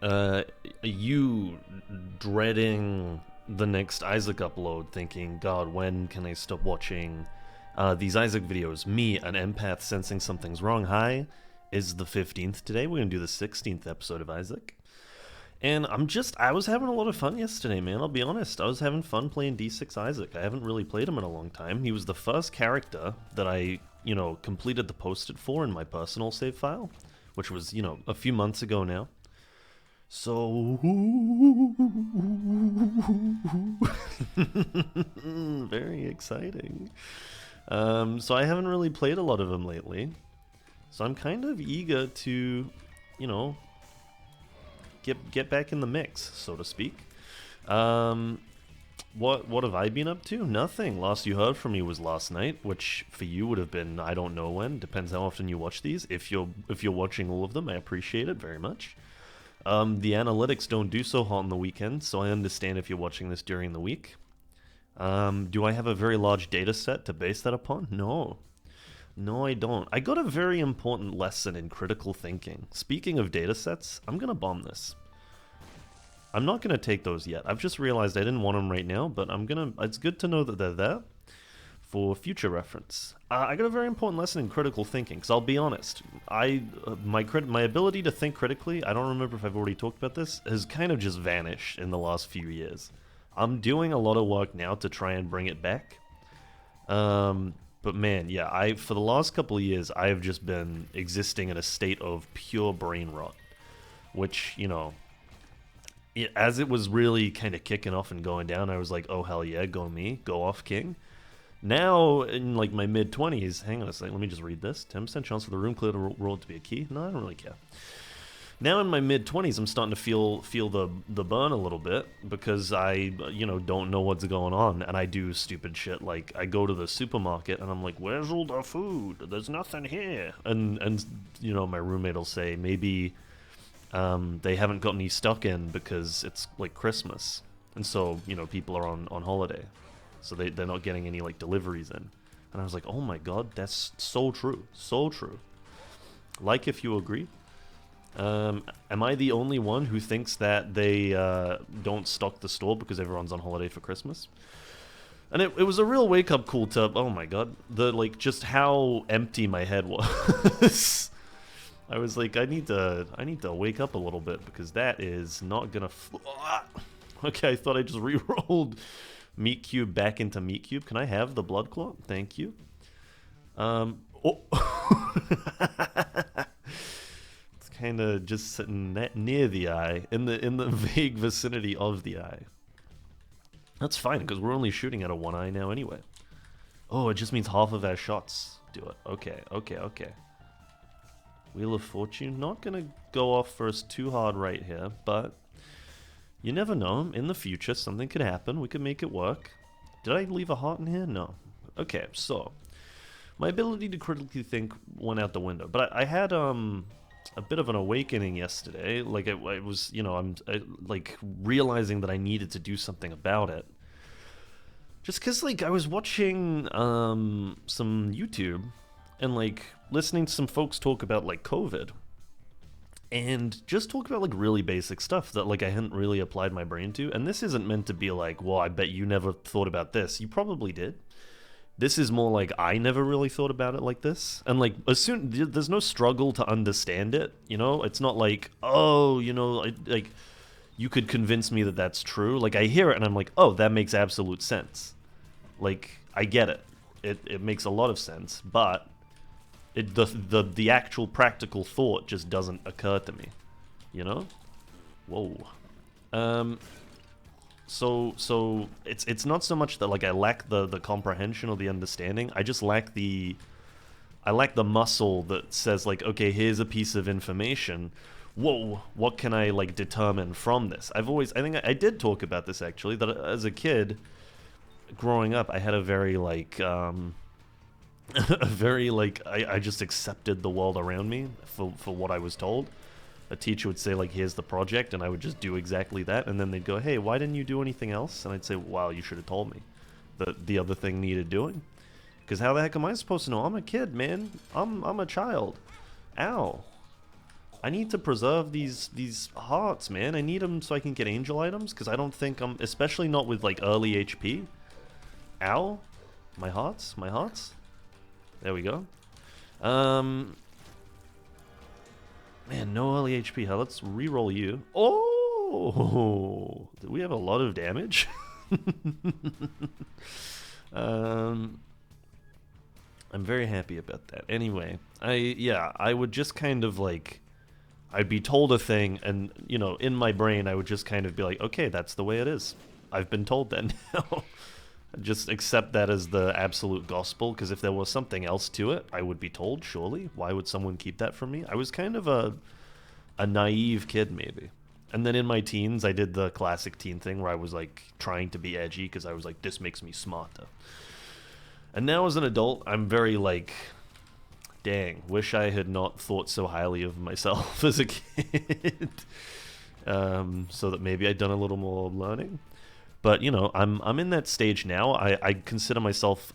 Uh, you dreading the next Isaac upload, thinking, God, when can I stop watching these Isaac videos? Me, an empath sensing something's wrong. Hi, is the 15th today. We're gonna do the 16th episode of Isaac. And I was having a lot of fun yesterday, man. I'll be honest. I was having fun playing D6 Isaac. I haven't really played him in a long time. He was the first character that I, completed the post-it for in my personal save file, which was, a few months ago now. So, very exciting. So I haven't really played a lot of them lately. So I'm kind of eager to, you know, get back in the mix, so to speak. What have I been up to? Nothing. Last you heard from me was last night, which for you would have been I don't know when. Depends how often you watch these. If you're watching all of them, I appreciate it very much. The analytics don't do so hot on the weekend, so I understand if you're watching this during the week. Do I have a very large data set to base that upon? No. No, I don't. I got a very important lesson in critical thinking. Speaking of data sets, I'm gonna bomb this. I'm not gonna take those yet. I've just realized I didn't want them right now, but it's good to know that they're there for future reference. I got a very important lesson in critical thinking, because I'll be honest, my ability to think critically, I don't remember if I've already talked about this, has kind of just vanished in the last few years. I'm doing a lot of work now to try and bring it back. But man, yeah, for the last couple of years, I have just been existing in a state of pure brain rot, which, as it was really kind of kicking off and going down, I was like, oh hell yeah, go me, go off king. Now, in like my mid-20s, hang on a second, let me just read this. 10% chance for the room clear to roll to be a key? No, I don't really care. Now in my mid-20s, I'm starting to feel the burn a little bit because I, don't know what's going on, and I do stupid shit like I go to the supermarket and I'm like, where's all the food? There's nothing here. And my roommate will say maybe they haven't got any stock in because it's like Christmas, and so people are on holiday. So they're not getting any like deliveries in. And I was like, oh my god, that's so true. So true. Like if you agree. Am I the only one who thinks that they don't stock the store because everyone's on holiday for Christmas? And it was a real wake-up call to, oh my god, just how empty my head was. I was like, I need to wake up a little bit because that is not gonna Okay, I thought I just re-rolled Meat Cube back into Meat Cube. Can I have the Blood Clot? Thank you. Oh. It's kind of just sitting near the eye, in the vague vicinity of the eye. That's fine, because we're only shooting at a one eye now anyway. Oh, it just means half of our shots do it. Okay. Wheel of Fortune. Not gonna go off for us too hard right here, but you never know. In the future, something could happen. We could make it work. Did I leave a heart in here? No. Okay, so my ability to critically think went out the window. But I had a bit of an awakening yesterday. Like I was, I'm like realizing that I needed to do something about it. Just because, like, I was watching some YouTube and like listening to some folks talk about like COVID. And just talk about like really basic stuff that like I hadn't really applied my brain to. And this isn't meant to be like, well, I bet you never thought about this. You probably did. This is more like I never really thought about it like this. And like there's no struggle to understand it. It's not like, oh, like you could convince me that that's true. Like I hear it and I'm like, oh, that makes absolute sense. Like I get it. It makes a lot of sense, but the actual practical thought just doesn't occur to me, Whoa. So it's not so much that like I lack the comprehension or the understanding. I just lack the muscle that says like, okay, here's a piece of information. Whoa, what can I like determine from this? I think I did talk about this actually, that as a kid growing up, I had a very like I just accepted the world around me for what I was told. A teacher would say like, here's the project, and I would just do exactly that, and then they'd go, hey, why didn't you do anything else? And I'd say, wow, you should have told me that the other thing needed doing, because how the heck am I supposed to know? I'm a kid, man. I'm a child. Ow. I need to preserve these hearts, man. I need them so I can get angel items, because I don't think I'm... Especially not with, like, early HP. Ow. My hearts? My hearts? There we go. Man, no early HP. Let's re-roll you. Oh! Do we have a lot of damage? I'm very happy about that. Anyway, I would just kind of, like... I'd be told a thing, and, you know, in my brain, I would just kind of be like, okay, that's the way it is. I've been told that now. Just accept that as the absolute gospel, because if there was something else to it, I would be told, surely. Why would someone keep that from me? I was kind of a naive kid, maybe. And then in my teens, I did the classic teen thing where I was, like, trying to be edgy, because I was like, this makes me smarter. And now as an adult, I'm very, like... Dang, wish I had not thought so highly of myself as a kid. So that maybe I'd done a little more learning. But, you know, I'm in that stage now. I consider myself,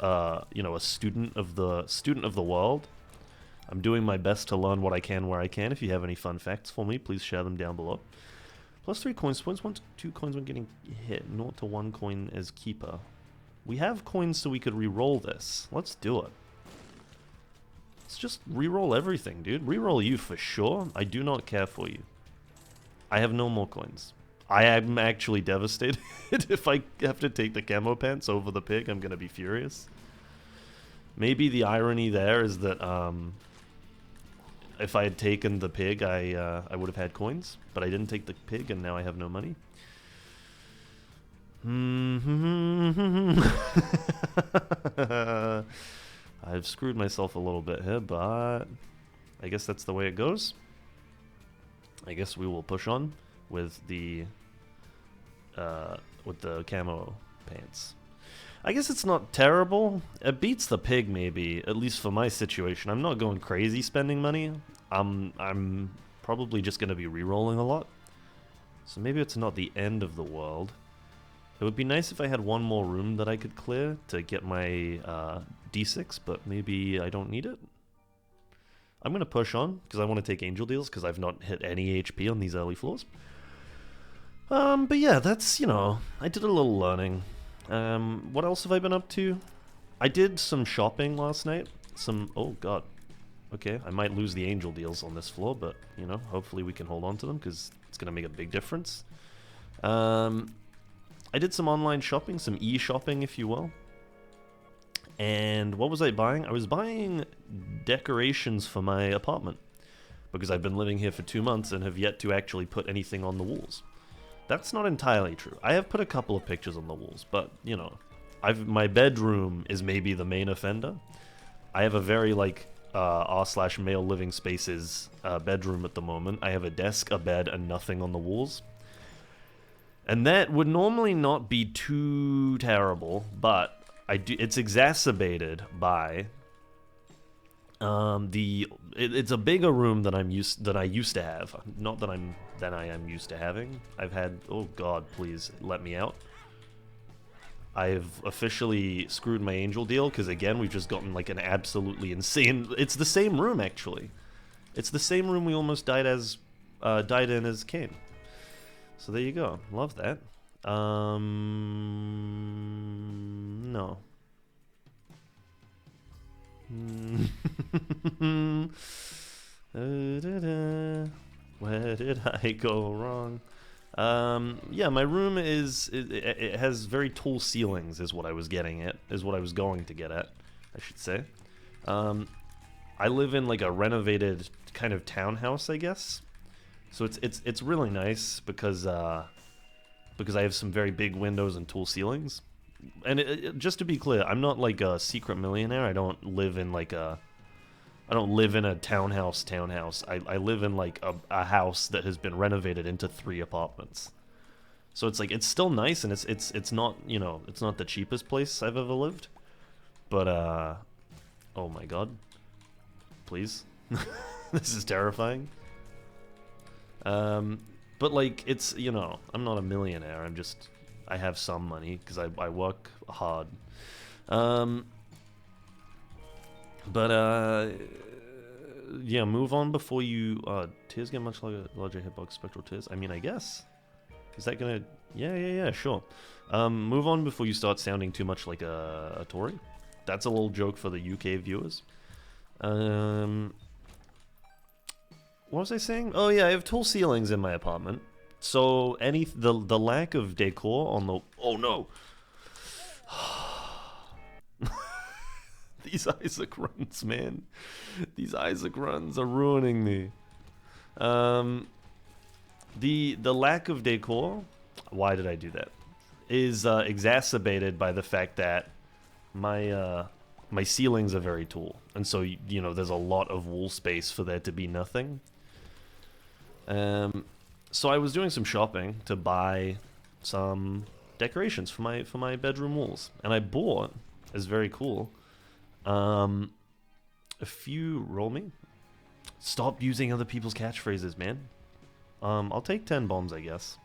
you know, a student of the world. I'm doing my best to learn what I can where I can. If you have any fun facts for me, please share them down below. Plus 3 coins. Points 1 to 2 coins when getting hit. 0 to 1 coin as keeper. We have coins so we could re-roll this. Let's do it. Let's just re-roll everything, dude. Re-roll you for sure. I do not care for you. I have no more coins. I am actually devastated. If I have to take the camo pants over the pig, I'm going to be furious. Maybe the irony there is that if I had taken the pig, I would have had coins. But I didn't take the pig, and now I have no money. I've screwed myself a little bit here, but I guess that's the way it goes. I guess we will push on with the camo pants. I guess it's not terrible. It beats the pig, maybe, at least for my situation. I'm not going crazy spending money. I'm probably just going to be re-rolling a lot. So maybe it's not the end of the world. It would be nice if I had one more room that I could clear to get my D6, but maybe I don't need it. I'm going to push on, because I want to take angel deals, because I've not hit any HP on these early floors. But yeah, that's, you know, I did a little learning. What else have I been up to? I did some shopping last night. Oh god. Okay, I might lose the angel deals on this floor, but, you know, hopefully we can hold on to them, because it's going to make a big difference. I did some online shopping, some e-shopping, if you will. And what was I buying? I was buying decorations for my apartment, because I've been living here for 2 months and have yet to actually put anything on the walls. That's not entirely true. I have put a couple of pictures on the walls, but, you know, my bedroom is maybe the main offender. I have a very, like, r/male living spaces bedroom at the moment. I have a desk, a bed, and nothing on the walls. And that would normally not be too terrible, but it's exacerbated by it's a bigger room than I used to have. Not that I am used to having. I've had, oh god, please let me out. I've officially screwed my angel deal, because again, we've just gotten like an absolutely insane... It's the same room, actually. It's the same room we almost died in as Cain. So there you go. Love that. No. Where did I go wrong? Yeah, my room it has very tall ceilings, is what I was getting at, is what I was going to get at, I should say. I live in like a renovated kind of townhouse, I guess. So it's really nice because I have some very big windows and tall ceilings. And just to be clear, I'm not like a secret millionaire. I don't live in a townhouse. I live in like a house that has been renovated into 3 apartments. So it's like, it's still nice, and it's not, you know, it's not the cheapest place I've ever lived. But oh my god. Please. This is terrifying. But like, it's, you know, I'm not a millionaire. I have some money because I work hard. yeah, move on before you. Tears get much larger hitbox, spectral tears. I mean, I guess. Is that gonna? Yeah, sure. Move on before you start sounding too much like a Tory. That's a little joke for the UK viewers. What was I saying? Oh yeah, I have tall ceilings in my apartment. So the lack of decor on the no. These Isaac runs, man. These Isaac runs are ruining me. The lack of decor, why did I do that? Is exacerbated by the fact that my ceilings are very tall, and so there's a lot of wall space for there to be nothing. So I was doing some shopping to buy some decorations for my bedroom walls, and I bought, it's very cool, a few. Roll me. Stop using other people's catchphrases, man. I'll take 10 bombs, I guess.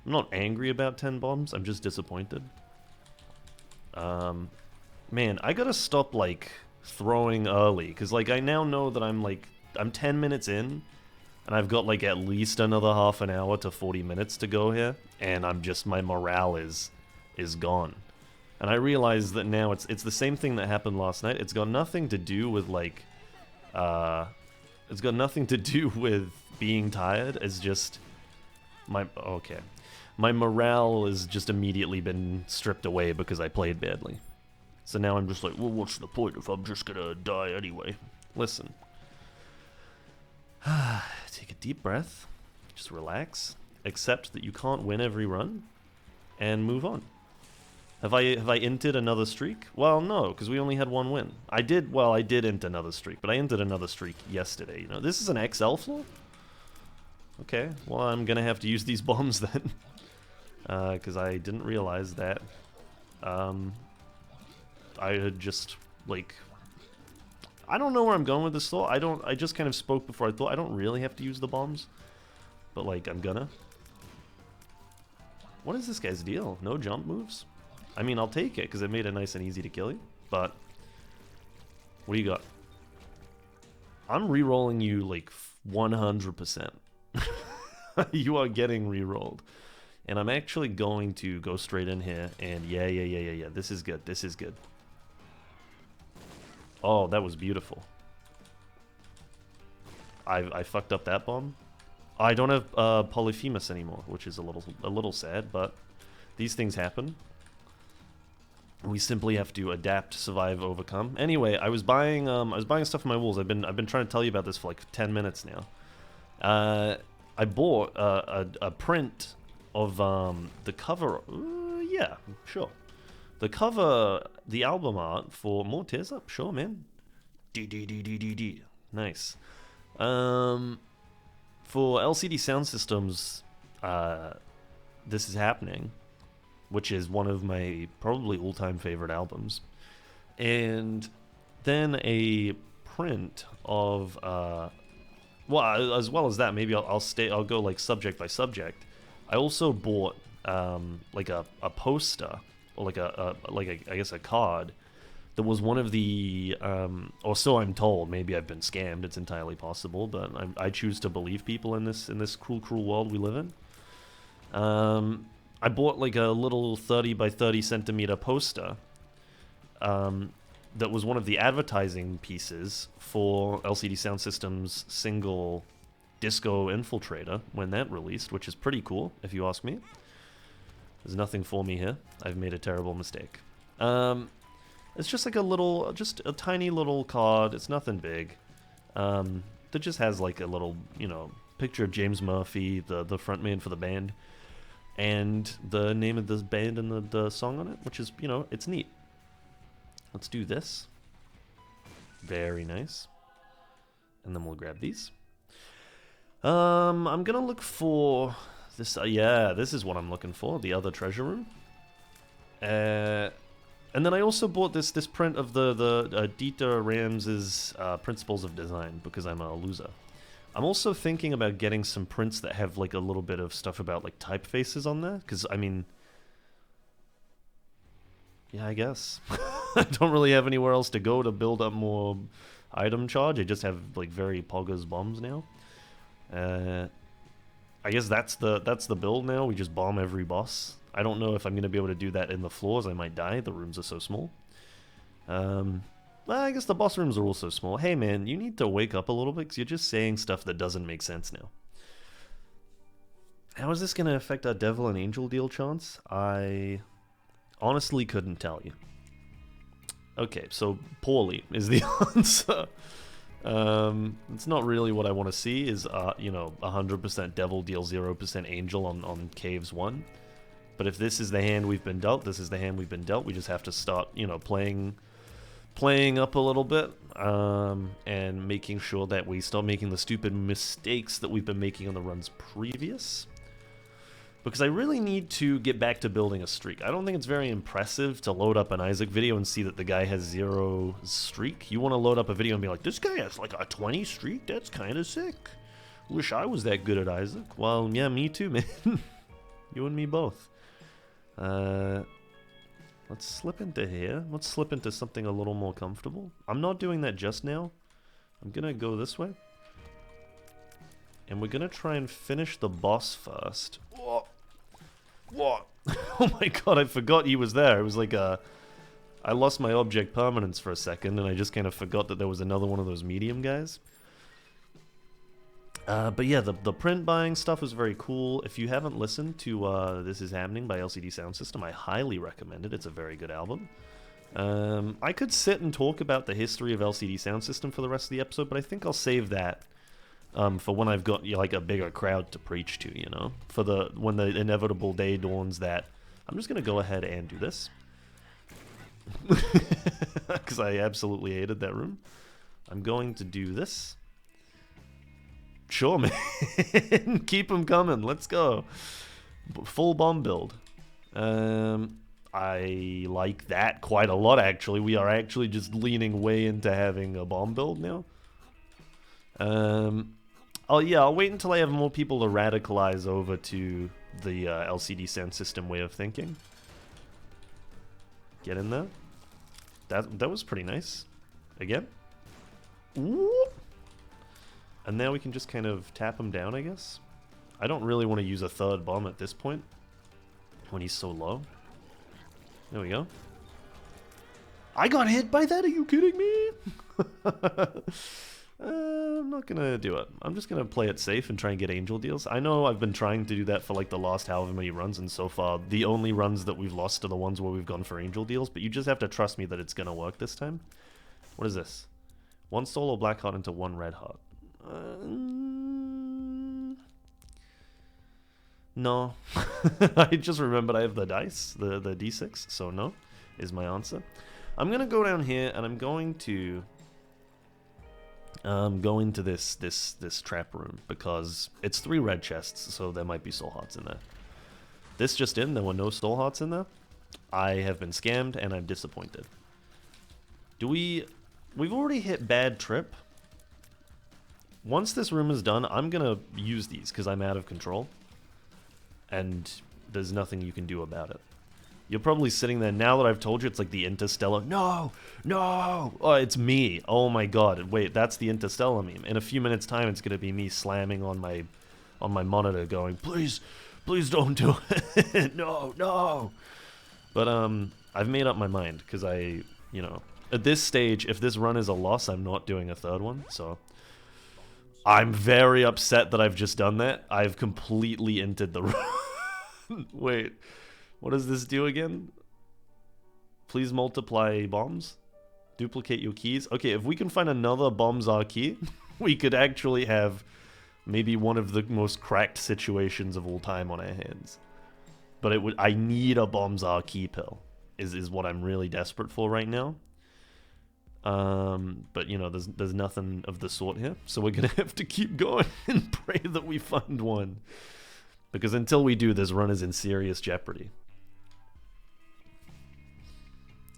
I'm not angry about 10 bombs, I'm just disappointed. Man, I gotta stop, like, throwing early, because, like, I now know that I'm 10 minutes in, and I've got, like, at least another half an hour to 40 minutes to go here, and my morale is gone. And I realize that now it's the same thing that happened last night. It's got nothing to do with, like, it's got nothing to do with being tired. It's just my morale has just immediately been stripped away because I played badly. So now I'm just like, well, what's the point if I'm just gonna die anyway? Listen. Take a deep breath. Just relax. Accept that you can't win every run. And move on. Have I inted another streak? Well, no, because we only had one win. I did int another streak, but I inted another streak yesterday. This is an XL floor? Okay, well, I'm gonna have to use these bombs then. Because I didn't realize that I had just, like, I don't know where I'm going with this thought. I just kind of spoke before I thought. I don't really have to use the bombs, but, like, I'm gonna. What is this guy's deal? No jump moves? I mean, I'll take it because it made it nice and easy to kill you, but what do you got? I'm re-rolling you, like, 100%. You are getting re-rolled. And I'm actually going to go straight in here, and yeah. This is good. This is good. Oh, that was beautiful. I fucked up that bomb. I don't have Polyphemus anymore, which is a little sad, but these things happen. We simply have to adapt, survive, overcome. Anyway, I was buying stuff for my walls. I've been trying to tell you about this for like 10 minutes now. I bought a print of the cover. Yeah, sure. The cover, the album art for More Tears Up. Sure, man. D. Nice. For LCD Sound Systems, This Is Happening, which is one of my probably all-time favorite albums, and then a print of well, as well as that, maybe I'll go like subject by subject. I also bought like a poster, or like I guess a card that was one of the or so I'm told. Maybe I've been scammed. It's entirely possible, but I choose to believe people in this cruel world we live in. I bought like a little 30 by 30 centimeter poster that was one of the advertising pieces for LCD Sound System's single Disco Infiltrator when that released, which is pretty cool, if you ask me. There's nothing for me here. I've made a terrible mistake. It's just like just a tiny little card. It's nothing big. That just has like a little, picture of James Murphy, the frontman for the band, and the name of this band and the song on it, which is, it's neat. Let's do this. Very nice. And then we'll grab these. I'm gonna look for this. Yeah, this is what I'm looking for. The other treasure room. And then I also bought this print of the Dieter Rams's Principles of Design because I'm a loser. I'm also thinking about getting some prints that have like a little bit of stuff about like typefaces on there, because I mean, yeah, I guess I don't really have anywhere else to go to build up more item charge. I just have like very poggers bombs now. I guess that's the build now. We just bomb every boss. I don't know if I'm gonna be able to do that in the floors. I might die. The rooms are so small. Well, I guess the boss rooms are also small. Hey man, you need to wake up a little bit because you're just saying stuff that doesn't make sense now. How is this going to affect our Devil and Angel deal chance? I honestly couldn't tell you. Okay, so poorly is the answer. It's not really what I want to see is, you know, 100% Devil deal 0% Angel on Caves 1. But if this is the hand we've been dealt, this is the hand we've been dealt. We just have to start, you know, playing up a little bit, and making sure that we stop making the stupid mistakes that we've been making on the runs previous. Because I really need to get back to building a streak. I don't think it's very impressive to load up an Isaac video and see that the guy has 0 streak. You want to load up a video and be like, this guy has like a 20 streak? That's kind of sick. Wish I was that good at Isaac. Well, yeah, me too, man. You and me both. Let's slip into here. Let's slip into something a little more comfortable. I'm not doing that just now. I'm gonna go this way. And we're gonna try and finish the boss first. What? What? Oh my god, I forgot he was there. It was like a... I lost my object permanence for a second, and I just kind of forgot that there was another one of those medium guys. But yeah, the print buying stuff was very cool. If you haven't listened to This Is Happening by LCD Sound System, I highly recommend it. It's a very good album. I could sit and talk about the history of LCD Sound System for the rest of the episode, but I think I'll save that for when I've got, you know, like a bigger crowd to preach to, you know? For when the inevitable day dawns that... I'm just going to go ahead and do this. Because I absolutely hated that room. I'm going to do this. Sure, man. Keep them coming. Let's go. Full bomb build. I like that quite a lot, actually. We are actually just leaning way into having a bomb build now. Oh yeah, I'll wait until I have more people to radicalize over to the LCD Sound System way of thinking. Get in there. That was pretty nice. Again. Ooh. And now we can just kind of tap him down, I guess. I don't really want to use a third bomb at this point, when he's so low. There we go. I got hit by that? Are you kidding me? I'm not gonna do it. I'm just gonna play it safe and try and get angel deals. I know I've been trying to do that for like the last however many runs, and so far the only runs that we've lost are the ones where we've gone for angel deals, but you just have to trust me that it's gonna work this time. What is this? 1 solo black heart into 1 red heart. No. I just remembered I have the dice, the d6, so no is my answer. I'm gonna go down here and I'm going to go into this trap room because it's 3 red chests, so there might be soul hearts in there. This just in, there were no soul hearts in there. I have been scammed and I'm disappointed. We've already hit bad trip. Once this room is done, I'm gonna use these because I'm out of control. And there's nothing you can do about it. You're probably sitting there, now that I've told you, it's like the Interstellar. No! No! Oh, it's me. Oh my god. Wait, that's the Interstellar meme. In a few minutes' time, it's gonna be me slamming on my monitor going, please, please don't do it. No, no! But, I've made up my mind, because you know, at this stage, if this run is a loss, I'm not doing a third one, so... I'm very upset that I've just done that. I've completely entered the run. Wait, what does this do again? Please multiply bombs. Duplicate your keys. Okay, if we can find another bombs R key, we could actually have maybe one of the most cracked situations of all time on our hands. But I need a bombs R key pill, is what I'm really desperate for right now. But you know, there's nothing of the sort here, so we're gonna have to keep going and pray that we find one, because until we do, this run is in serious jeopardy.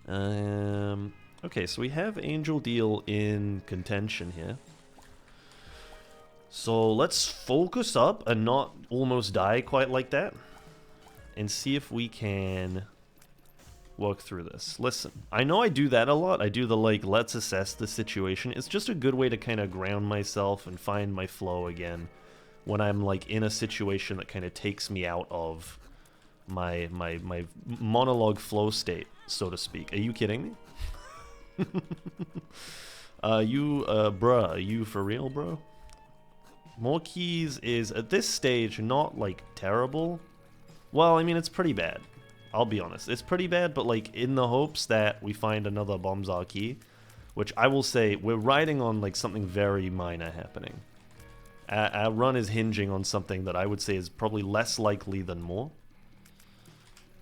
Okay, so we have Angel Deal in contention here, so let's focus up and not almost die quite like that, and see if we can work through this. Listen, I know I do that a lot. I do the, like, let's assess the situation. It's just a good way to kind of ground myself and find my flow again when I'm, like, in a situation that kind of takes me out of my monologue flow state, so to speak. Are you kidding me? Bruh, are you for real, bro? More keys is, at this stage, not, like, terrible. Well, I mean, it's pretty bad. I'll be honest. It's pretty bad, but, like, in the hopes that we find another Bombzar key, which I will say, we're riding on, like, something very minor happening. Our run is hinging on something that I would say is probably less likely than more.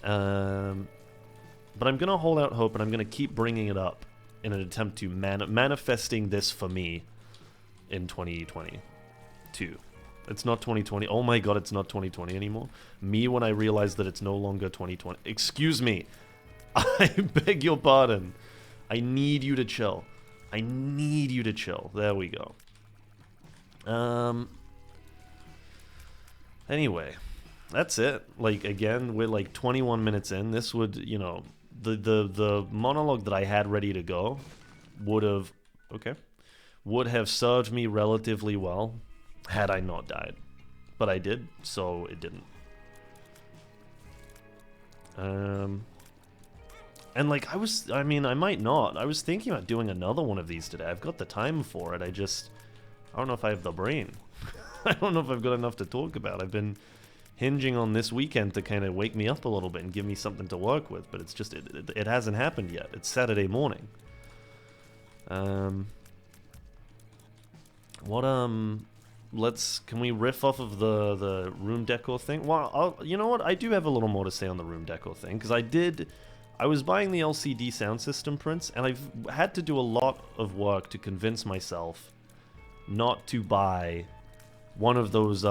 But I'm going to hold out hope, and I'm going to keep bringing it up in an attempt to manifesting this for me in 2022. It's not 2020. Oh my god, it's not 2020 anymore. Me when I realize that it's no longer 2020. Excuse me. I beg your pardon. I need you to chill. I need you to chill. There we go. Anyway, that's it. Like, again, we're like 21 minutes in. This would, you know, the monologue that I had ready to go would have served me relatively well had I not died. But I did, so it didn't. And like, I might not. I was thinking about doing another one of these today. I've got the time for it. I don't know if I have the brain. I don't know if I've got enough to talk about. I've been hinging on this weekend to kind of wake me up a little bit and give me something to work with, but it's just, it hasn't happened yet. It's Saturday morning. Can we riff off of the room decor thing? Well, you know what? I do have a little more to say on the room decor thing, because I was buying the LCD sound system prints, and I've had to do a lot of work to convince myself not to buy one of those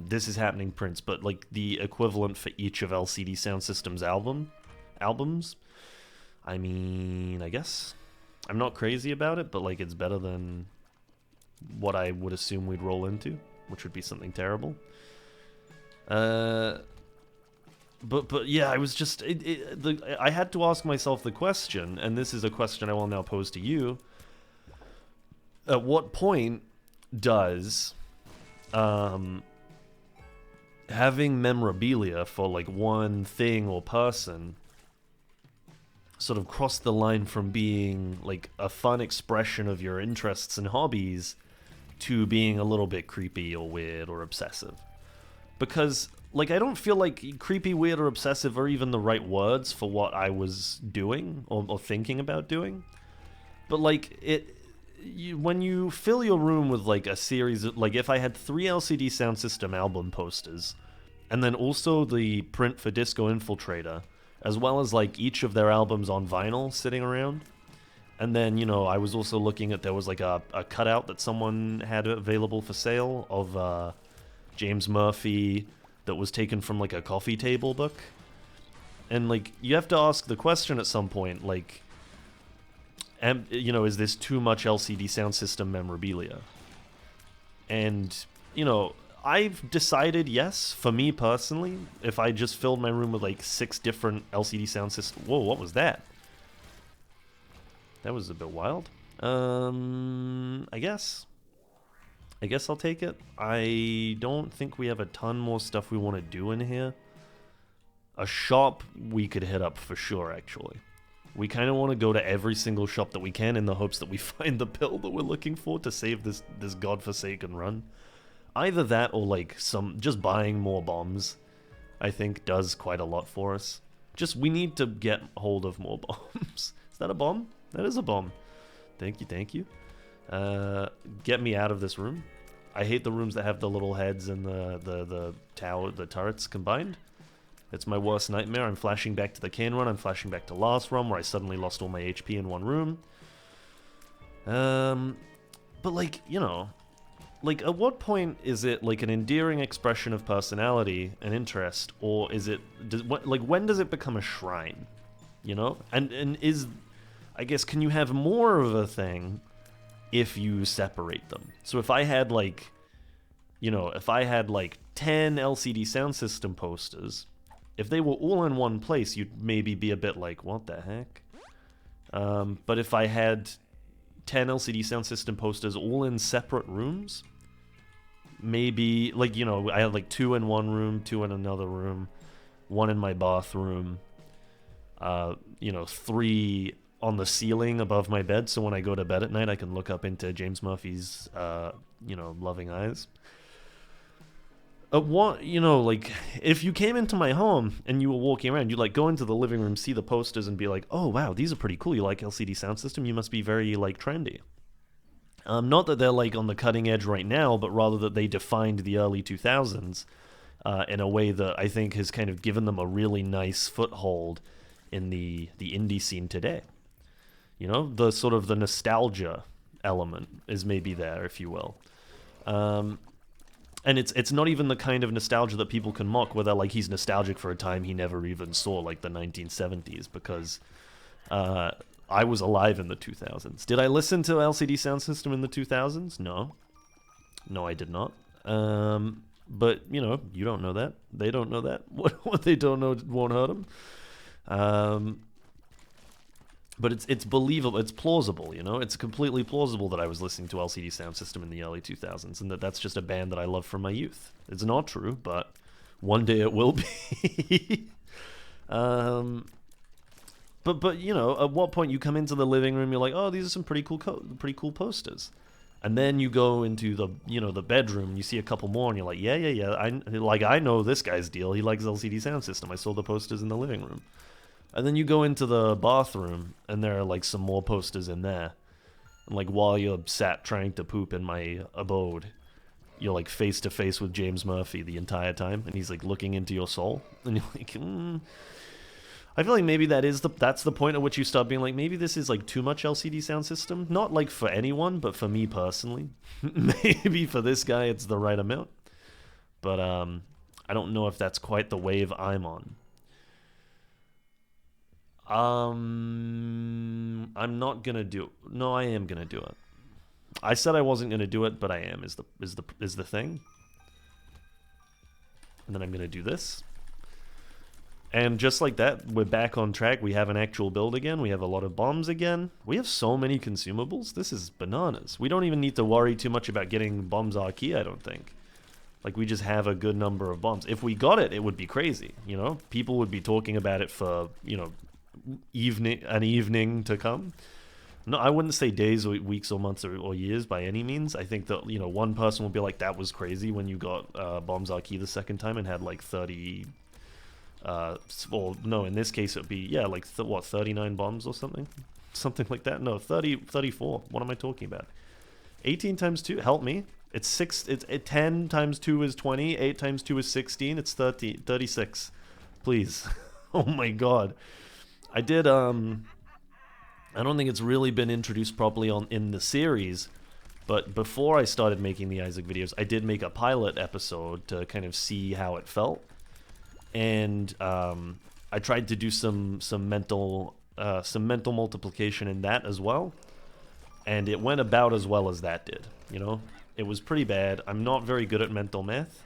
This Is Happening prints, but like the equivalent for each of LCD Sound System's albums. I mean, I guess I'm not crazy about it, but like it's better than what I would assume we'd roll into, which would be something terrible. But yeah, I was just I had to ask myself the question, and this is a question I will now pose to you. At what point does having memorabilia for like one thing or person sort of cross the line from being like a fun expression of your interests and hobbies to being a little bit creepy or weird or obsessive? Because like I don't feel like creepy, weird, or obsessive are even the right words for what I was doing or thinking about doing. But like when you fill your room with like a series of, like if I had 3 LCD Sound System album posters and then also the print for Disco Infiltrator, as well as like each of their albums on vinyl sitting around, and then, you know, I was also looking at, there was like a cutout that someone had available for sale of James Murphy that was taken from like a coffee table book. And like you have to ask the question at some point, like, you know, is this too much LCD Sound System memorabilia? And, you know, I've decided yes, for me personally, if I just filled my room with like 6 different LCD Sound System... Whoa, what was that? That was a bit wild. I guess I'll take it. I don't think we have a ton more stuff we want to do in here. A shop we could hit up for sure, actually. We kind of want to go to every single shop that we can in the hopes that we find the pill that we're looking for to save this godforsaken run. Either that or like just buying more bombs, I think does quite a lot for us. Just, we need to get hold of more bombs. Is that a bomb? That is a bomb. Thank you. Get me out of this room. I hate the rooms that have the little heads and the turrets combined. It's my worst nightmare. I'm flashing back to the can run. I'm flashing back to last run where I suddenly lost all my HP in one room. But like, you know, like at what point is it like an endearing expression of personality and interest, or is it like when does it become a shrine? You know, and is, I guess, can you have more of a thing if you separate them? So if I had like, you know, if I had like 10 LCD Sound System posters, If they were all in one place, you'd maybe be a bit like, what the heck? But if I had 10 LCD sound system posters all in separate rooms, maybe, like, you know, I had like 2 in one room, 2 in another room, 1 in my bathroom, you know, 3 on the ceiling above my bed, so when I go to bed at night, I can look up into James Murphy's, you know, loving eyes. You know, like, if you came into my home and you were walking around, you'd, like, go into the living room, see the posters, and be like, oh, wow, these are pretty cool. You like LCD sound system? You must be very, like, trendy. Not that they're, like, on the cutting edge right now, but rather that they defined the early 2000s in a way that I think has kind of given them a really nice foothold in the indie scene today. You know, the sort of the nostalgia element is maybe there, if you will. And it's not even the kind of nostalgia that people can mock, where they're like, he's nostalgic for a time he never even saw, like the 1970s, because I was alive in the 2000s. Did I listen to LCD Sound System in the 2000s? No. No, I did not. But, you know, you don't know that. They don't know that. What they don't know won't hurt them. But it's believable, it's plausible, you know? It's completely plausible that I was listening to LCD Sound System in the early 2000s, and that's just a band that I love from my youth. It's not true, but one day it will be. But you know, at what point you come into the living room, you're like, oh, these are some pretty cool posters. And then you go into the, you know, the bedroom, and you see a couple more, and you're like, yeah, I know this guy's deal. He likes LCD Sound System. I saw the posters in the living room. And then you go into the bathroom, and there are, like, some more posters in there. And, like, while you're sat trying to poop in my abode, you're, like, face to face with James Murphy the entire time, and he's, like, looking into your soul. And you're like, I feel like maybe that's the point at which you start being like, maybe this is, like, too much LCD sound system. Not, like, for anyone, but for me personally. Maybe for this guy it's the right amount. But, I don't know if that's quite the wave I'm on. I'm not gonna do it. No, I am gonna do it. I said I wasn't gonna do it, but I am, is the thing. And then I'm gonna do this. And just like that, we're back on track. We have an actual build again. We have a lot of bombs again. We have so many consumables. This is bananas. We don't even need to worry too much about getting bombs our key, I don't think. Like, we just have a good number of bombs. If we got it, it would be crazy, you know? People would be talking about it for, you know, an evening to come. No, I wouldn't say days or weeks or months or years by any means. I think that, you know, one person will be like, that was crazy when you got Bombs Are Key the second time and had like 30 or no, in this case it would be, yeah, like 39 bombs or something like that. No, 34. What am I talking about? 18 times 2, help me. It's 10 times 2 is 20, 8 times 2 is 16, it's 36. Please. Oh my god. I did, I don't think it's really been introduced properly in the series, but before I started making the Isaac videos, I did make a pilot episode to kind of see how it felt, and I tried to do some mental multiplication in that as well, and it went about as well as that did. You know, it was pretty bad. I'm not very good at mental math.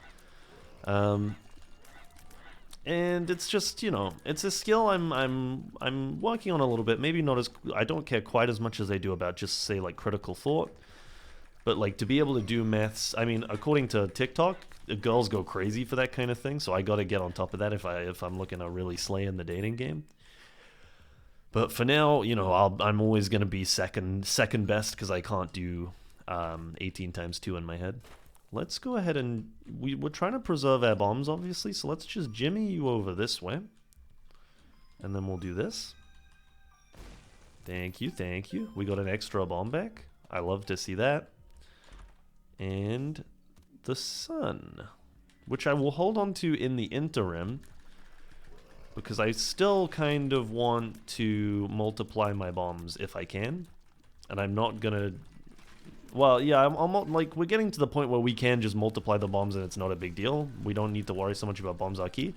And it's just, you know, it's a skill I'm working on a little bit. Maybe not as, I don't care quite as much as I do about just, say, like, critical thought. But, like, to be able to do maths, I mean, according to TikTok, the girls go crazy for that kind of thing. So I got to get on top of that if I'm looking to really slay in the dating game. But for now, you know, I'm always going to be second best because I can't do 18 times 2 in my head. Let's go ahead and... We're trying to preserve our bombs, obviously, so let's just jimmy you over this way. And then we'll do this. Thank you, thank you. We got an extra bomb back. I love to see that. And the sun, which I will hold on to in the interim, because I still kind of want to multiply my bombs if I can. And I'm not gonna... Well, yeah, I'm like, we're getting to the point where we can just multiply the bombs and it's not a big deal. We don't need to worry so much about bombs are key.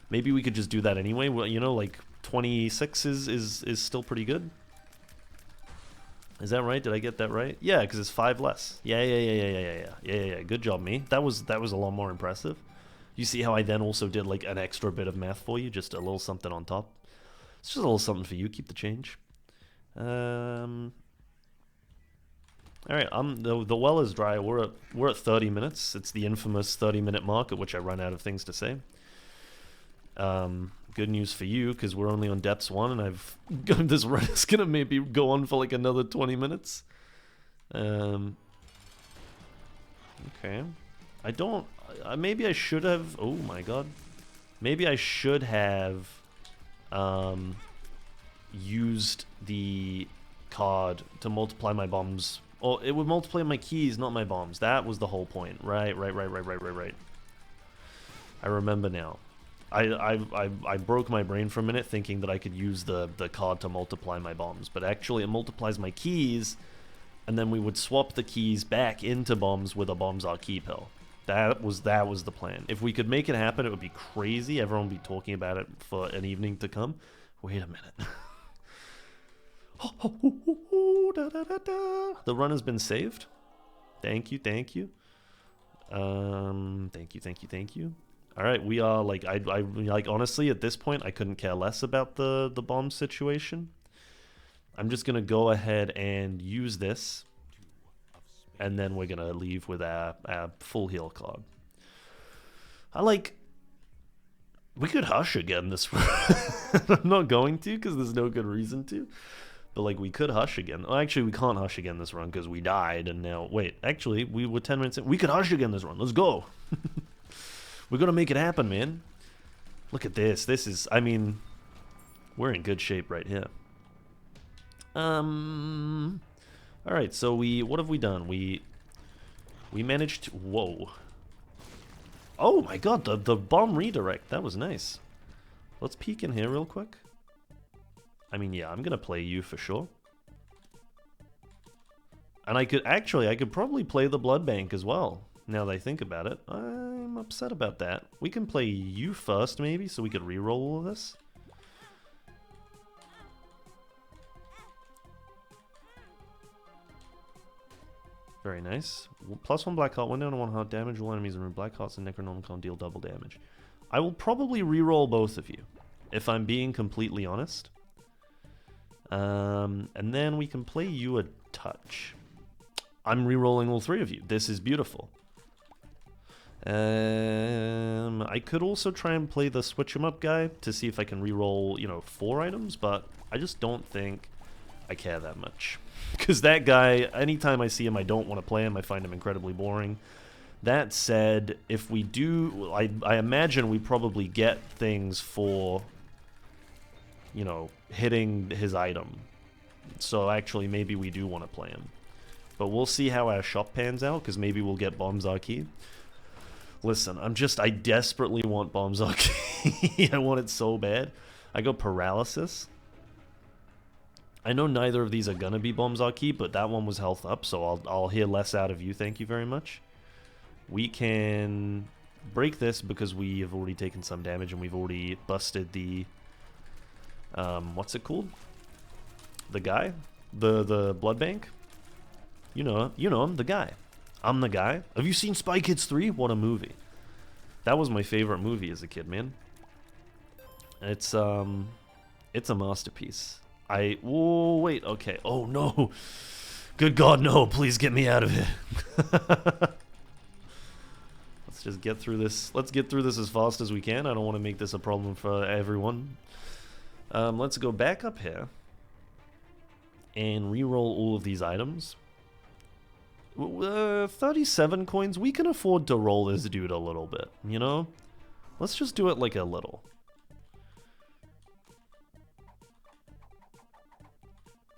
Maybe we could just do that anyway. Well, you know, like 26 is still pretty good. Is that right? Did I get that right? Yeah, because it's 5 less. Yeah. Good job, me. That was a lot more impressive. You see how I then also did like an extra bit of math for you, just a little something on top. It's just a little something for you. Keep the change. All right, the well is dry. We're at 30 minutes. It's the infamous 30-minute mark at which I run out of things to say. Good news for you, because we're only on depths 1, and this run is gonna maybe go on for like another 20 minutes. Okay. Maybe I should have. Oh my god. Maybe I should have used the card to multiply my bombs. Oh, it would multiply my keys, not my bombs. That was the whole point. Right. I remember now. I broke my brain for a minute thinking that I could use the card to multiply my bombs, but actually it multiplies my keys, and then we would swap the keys back into bombs with a bombs are key pill. That was the plan. If we could make it happen, it would be crazy. Everyone would be talking about it for an evening to come. Wait a minute. The run has been saved. Thank you. Thank you. All right, we are like I like honestly at this point I couldn't care less about the bomb situation. I'm just gonna go ahead and use this, and then we're gonna leave with our full heal card. We could hush again this run. I'm not going to because there's no good reason to. But like we could hush again. Well, actually we can't hush again this run because we died, and now wait. Actually, we were 10 minutes in. We could hush again this run. Let's go. We're gonna make it happen, man. Look at this. This is. I mean, we're in good shape right here. All right. So what have we done? We managed to. Whoa. Oh my god, the bomb redirect. That was nice. Let's peek in here real quick. I mean, yeah, I'm gonna play you for sure. And I could probably play the blood bank as well. Now that I think about it, I'm upset about that. We can play you first, maybe, so we could reroll all of this. Very nice. +1 black heart, 1 down to 1 heart, damage all enemies and black hearts and Necronomicon deal double damage. I will probably reroll both of you, if I'm being completely honest. And then we can play you a touch. I'm rerolling all 3 of you. This is beautiful. I could also try and play the switch 'em up guy to see if I can reroll, 4 items, but I just don't think I care that much. Because that guy, anytime I see him, I don't want to play him. I find him incredibly boring. That said, if we do, I imagine we probably get things for, hitting his item. So actually, maybe we do want to play him. But we'll see how our shop pans out, because maybe we'll get Bombs Arcade. Listen, I desperately want Bombs Arcade. I want it so bad. I go Paralysis. I know neither of these are gonna be Bombs Arcade, but that one was health up, so I'll hear less out of you. Thank you very much. We can break this because we have already taken some damage and we've already busted the what's it called? The guy? The blood bank? You know him, the guy. I'm the guy. Have you seen Spy Kids 3? What a movie. That was my favorite movie as a kid, man. It's a masterpiece. Whoa, wait, okay. Oh no. Good God, no, please get me out of here. Let's just get through this. Let's get through this as fast as we can. I don't want to make this a problem for everyone. Let's go back up here and re-roll all of these items. 37 coins. We can afford to roll this dude a little bit, Let's just do it like a little.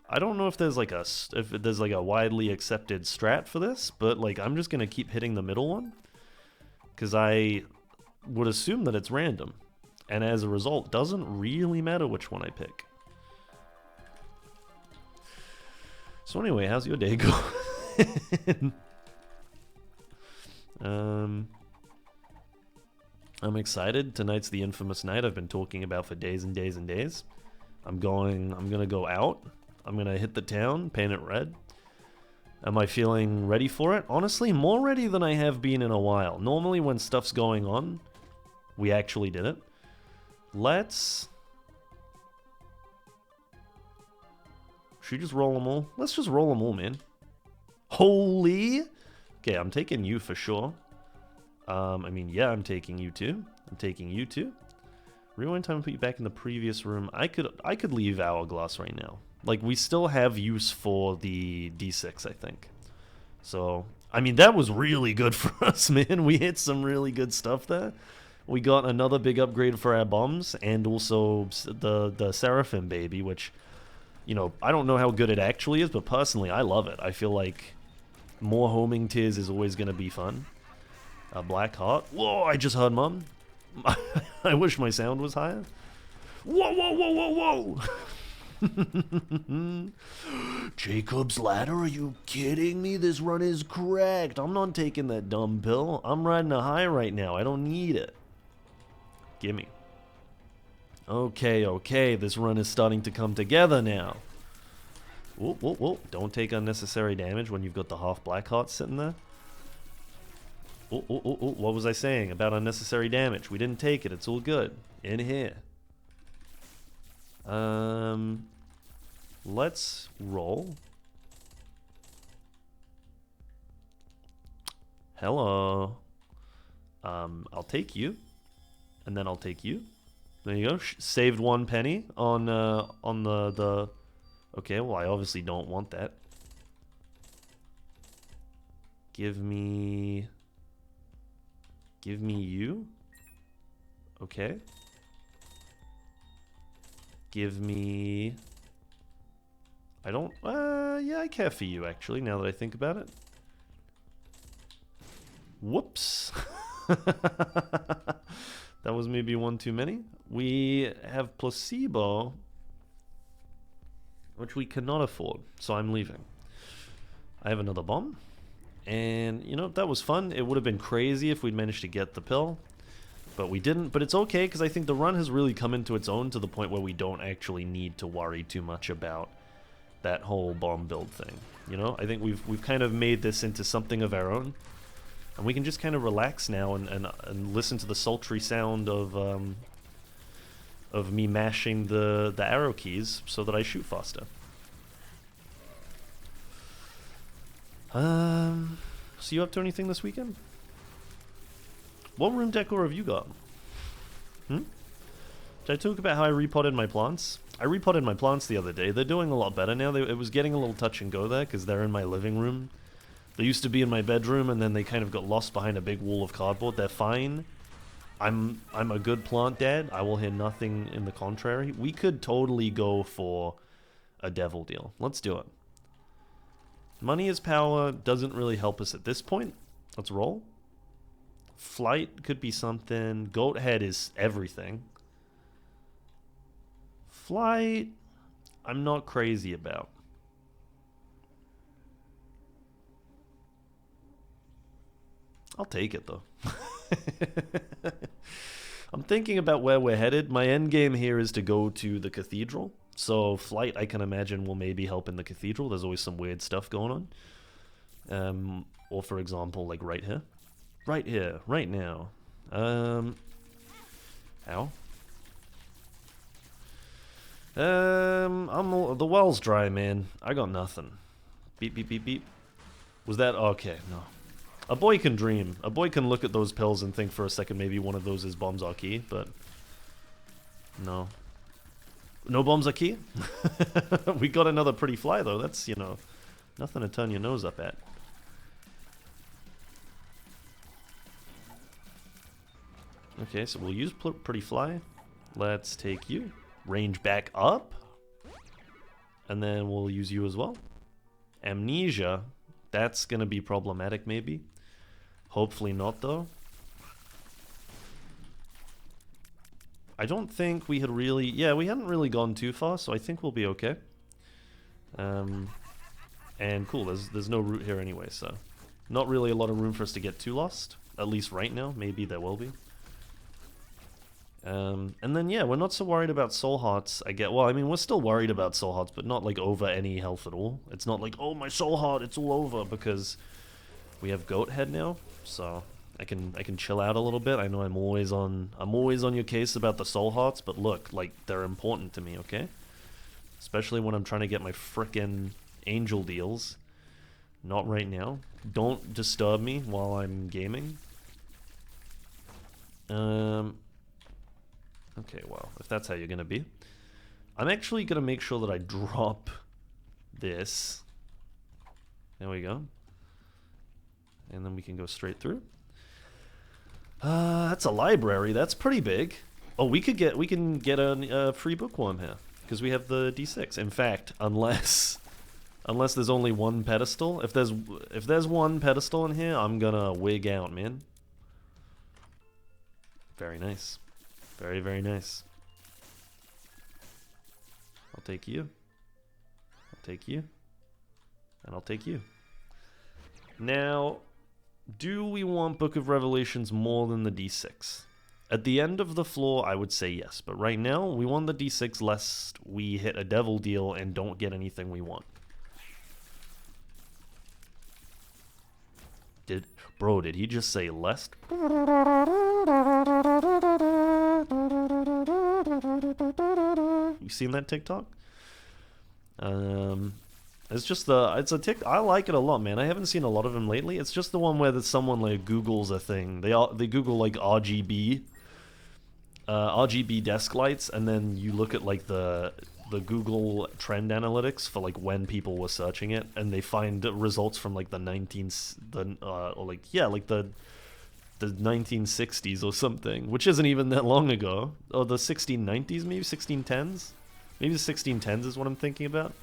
I don't know if there's like a widely accepted strat for this, but I'm just gonna keep hitting the middle one because I would assume that it's random, and as a result, doesn't really matter which one I pick. So anyway, how's your day going? I'm excited. Tonight's the infamous night I've been talking about for days and days and days. I'm gonna go out. I'm gonna hit the town, paint it red. Am I feeling ready for it? Honestly, more ready than I have been in a while. Normally when stuff's going on, We actually did it. Let's... Should we just roll them all? Let's just roll them all, man. Holy... Okay, I'm taking you for sure. I mean, yeah, I'm taking you too. I'm taking you too. Rewind time and put you back in the previous room. I could leave Hourglass right now. Like, we still have use for the D6, I think. So, I mean, that was really good for us, man. We hit some really good stuff there. We got another big upgrade for our bombs, and also the Seraphim baby, which, you know, I don't know how good it actually is, but personally, I love it. I feel like more homing tiers is always going to be fun. Black Heart. Whoa, I just heard Mum. I wish my sound was higher. Whoa, whoa, whoa, whoa, whoa! Jacob's Ladder, are you kidding me? This run is cracked. I'm not taking that dumb pill. I'm riding a high right now. I don't need it. Gimme. Okay, okay. This run is starting to come together now. Whoa, whoa, whoa. Don't take unnecessary damage when you've got the half Black Heart sitting there. Oh, oh, oh, oh, what was I saying about unnecessary damage? We didn't take it. It's all good. In here. Let's roll. Hello. I'll take you. And then I'll take you. There you go. Saved 1 penny on the... Okay, well, I obviously don't want that. Give me you. Okay. Give me... I don't... yeah, I care for you, actually, now that I think about it. Whoops. That was maybe one too many. We have Placebo, which we cannot afford, so I'm leaving. I have another bomb. And, you know, that was fun. It would have been crazy if we'd managed to get the pill. But we didn't. But it's okay, because I think the run has really come into its own to the point where we don't actually need to worry too much about that whole bomb build thing. You know, I think we've kind of made this into something of our own. And we can just kind of relax now and listen to the sultry sound of me mashing the arrow keys so that I shoot faster. So you up to anything this weekend? What room decor have you got? Did I talk about how I repotted my plants? I repotted my plants the other day. They're doing a lot better now. It was getting a little touch and go there because they're in my living room. They used to be in my bedroom and then they kind of got lost behind a big wall of cardboard. They're fine. I'm a good plant dad. I will hear nothing in the contrary. We could totally go for a devil deal. Let's do it. Money is power. Doesn't really help us at this point. Let's roll. Flight could be something. Goat head is everything. Flight, I'm not crazy about. I'll take it though. I'm thinking about where we're headed. My end game here is to go to the cathedral. So flight, I can imagine, will maybe help in the cathedral. There's always some weird stuff going on. Or for example, like right here. Right here, right now. Ow. The well's dry, man. I got nothing. Beep, beep, beep, beep. Was that... Okay, no. A boy can dream. A boy can look at those pills and think for a second maybe one of those is bombs are key, but... No. No bombs are key? We got another pretty fly, though. That's, you know, nothing to turn your nose up at. Okay, so we'll use pretty fly. Let's take you. Range back up. And then we'll use you as well. Amnesia. That's going to be problematic, maybe. Hopefully not, though. I don't think we had really... Yeah, we hadn't really gone too far, so I think we'll be okay. And cool, there's no route here anyway, so... Not really a lot of room for us to get too lost. At least right now. Maybe there will be. And then, yeah, we're not so worried about soul hearts. Well, I mean, we're still worried about soul hearts, but not, like, over any health at all. It's not like, oh, my soul heart, it's all over, because we have goat head now, so... I can chill out a little bit. I know I'm always on your case about the soul hearts, but look, like, they're important to me, okay? Especially when I'm trying to get my frickin' angel deals. Not right now. Don't disturb me while I'm gaming. Okay, well, if that's how you're gonna be. I'm actually gonna make sure that I drop this. There we go. And then we can go straight through. That's a library. That's pretty big. Oh, we can get a free bookworm here because we have the D6. In fact, unless there's only one pedestal, if there's one pedestal in here, I'm gonna wig out, man. Very nice. Very, very nice. I'll take you. I'll take you. And I'll take you. Now, do we want Book of Revelations more than the D6? At the end of the floor, I would say yes. But right now, we want the D6 lest we hit a devil deal and don't get anything we want. Bro, did he just say lest? You seen that TikTok? It's a tick. I like it a lot, man. I haven't seen a lot of them lately. It's just the one where someone like Googles a thing. They Google like RGB desk lights, and then you look at like the Google trend analytics for like when people were searching it, and they find results from like the 1960s or something, which isn't even that long ago. Or the 1690s, maybe 1610s. Maybe the 1610s is what I'm thinking about.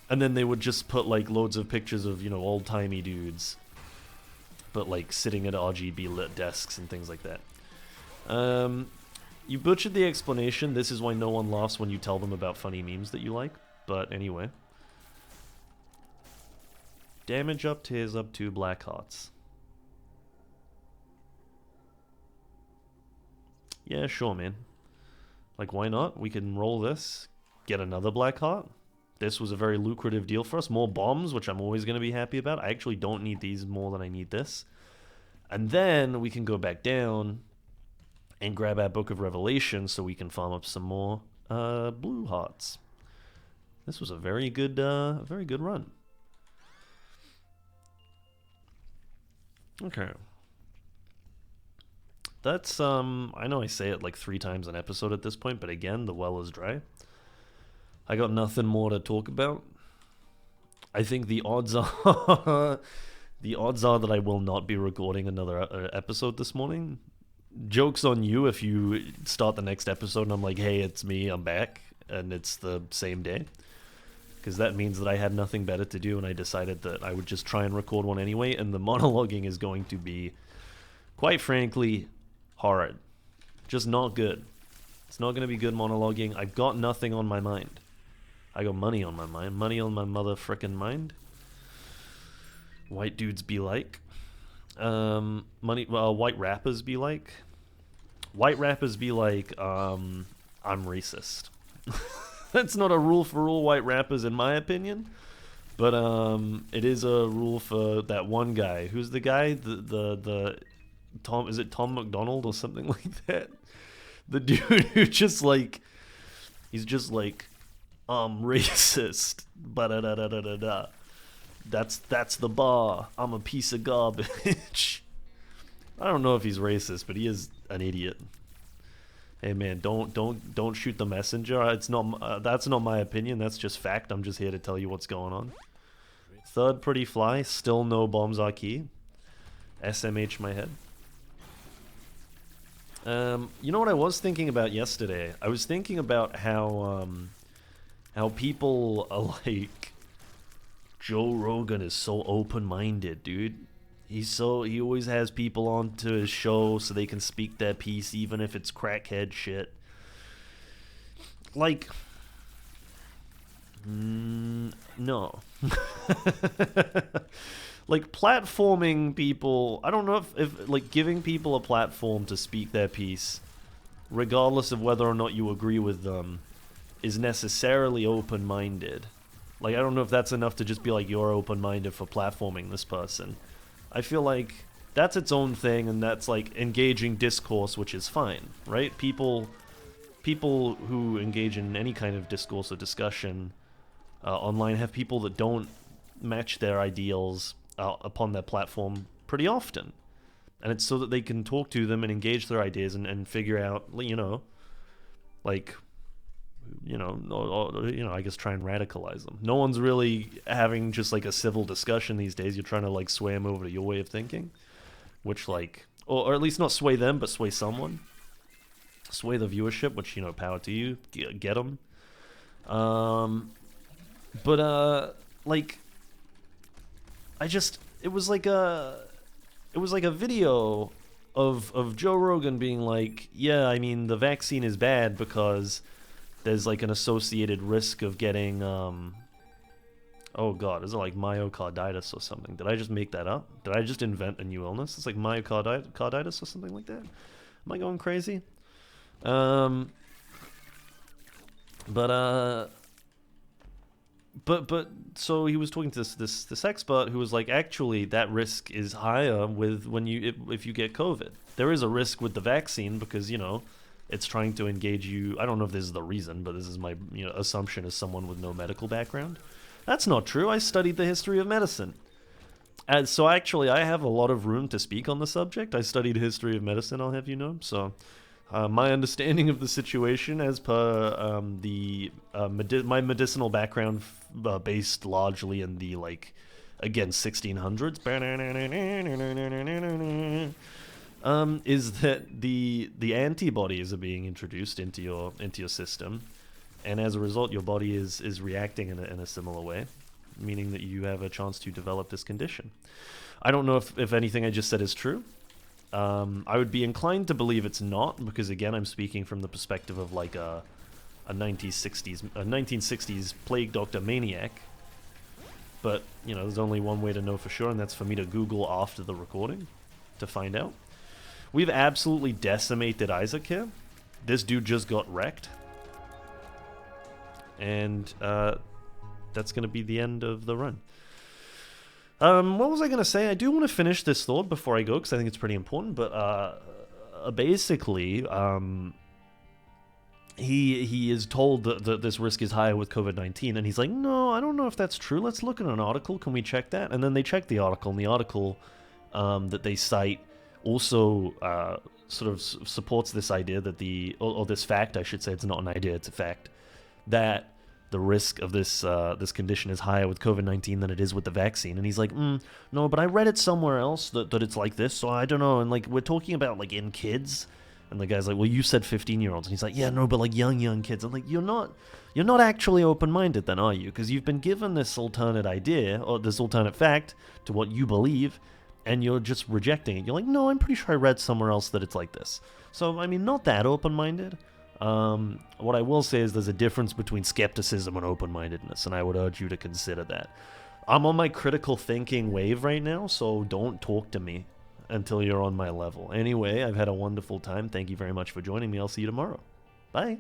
And then they would just put like loads of pictures of, you know, old-timey dudes, but like sitting at RGB lit desks and things like that. You butchered the explanation. This is why no one laughs when you tell them about funny memes that you like. But anyway. Damage up, tears up, 2 black hearts. Yeah, sure, man. Like, why not? We can roll this, get another black heart. This was a very lucrative deal for us. More bombs, which I'm always going to be happy about. I actually don't need these more than I need this. And then we can go back down and grab our Book of Revelation so we can farm up some more blue hearts. This was a very good run. Okay. That's, I know I say it like 3 times an episode at this point, but again, the well is dry. I got nothing more to talk about. I think the odds are that I will not be recording another episode this morning. Joke's on you if you start the next episode and I'm like, hey, it's me, I'm back, and it's the same day. Because that means that I had nothing better to do and I decided that I would just try and record one anyway, and the monologuing is going to be, quite frankly, hard. Just not good. It's not going to be good monologuing. I've got nothing on my mind. I got money on my mind. Money on my mother frickin' mind. White dudes be like. White rappers be like. White rappers be like, I'm racist. That's not a rule for all white rappers in my opinion. But it is a rule for that one guy. Who's the guy? The Tom, is it Tom McDonald or something like that? The dude who just like, he's just like, racist. Ba-da-da-da-da-da-da. That's the bar. I'm a piece of garbage. I don't know if he's racist, but he is an idiot. Hey man, don't shoot the messenger. It's not that's not my opinion. That's just fact. I'm just here to tell you what's going on. Third pretty fly. Still no bombs are key. SMH my head. You know what I was thinking about yesterday? I was thinking about how people are like, Joe Rogan is so open-minded, dude. He always has people on to his show so they can speak their piece, even if it's crackhead shit. Like, no. Like, platforming people, I don't know if like giving people a platform to speak their piece, regardless of whether or not you agree with them, is necessarily open-minded. Like, I don't know if that's enough to just be like, you're open-minded for platforming this person. I feel like that's its own thing, and that's like engaging discourse, which is fine, right? People who engage in any kind of discourse or discussion online have people that don't match their ideals upon their platform pretty often. And it's so that they can talk to them and engage their ideas and figure out, like, I guess try and radicalize them. No one's really having just like a civil discussion these days. You're trying to like sway them over to your way of thinking, which like, or at least not sway them, but sway someone. Sway the viewership, which, power to you. Get them. Like, it was like a video of Joe Rogan being like, yeah, I mean, the vaccine is bad because there's like an associated risk of getting, oh god, is it like myocarditis or something? Did I just make that up? Did I just invent a new illness? It's like myocarditis or something like that? Am I going crazy? But so he was talking to this expert who was like, actually, that risk is higher with if you get COVID. There is a risk with the vaccine because it's trying to engage you. I don't know if this is the reason, but this is my assumption as someone with no medical background. That's not true. I studied the history of medicine, and so actually I have a lot of room to speak on the subject. I studied history of medicine, I'll have you know. So my understanding of the situation, as per my medicinal background, based largely in the again 1600s, is that the antibodies are being introduced into your system, and as a result, your body is reacting in a similar way, meaning that you have a chance to develop this condition. I don't know if anything I just said is true. I would be inclined to believe it's not, because again, I'm speaking from the perspective of like a 1960s plague doctor maniac. But there's only one way to know for sure, and that's for me to Google after the recording to find out. We've absolutely decimated Isaac here. This dude just got wrecked, and that's gonna be the end of the run. What was I going to say? I do want to finish this thought before I go, because I think it's pretty important, but basically, he is told that this risk is higher with COVID-19, and he's like, no, I don't know if that's true. Let's look at an article. Can we check that? And then they check the article, and the article that they cite also sort of supports this idea that or this fact, I should say, it's not an idea, it's a fact, that the risk of this condition is higher with COVID-19 than it is with the vaccine. And he's like, no, but I read it somewhere else that it's like this, so I don't know. And we're talking about in kids, and the guy's like, well, you said 15-year-olds, and he's like, yeah, no, but young kids. I'm like, you're not actually open-minded then, are you? Because you've been given this alternate idea or this alternate fact to what you believe, and you're just rejecting it. You're like, no, I'm pretty sure I read somewhere else that it's like this. So I mean, not that open-minded. What I will say is there's a difference between skepticism and open-mindedness, and I would urge you to consider that. I'm on my critical thinking wave right now, so don't talk to me until you're on my level. Anyway, I've had a wonderful time. Thank you very much for joining me. I'll see you tomorrow. Bye.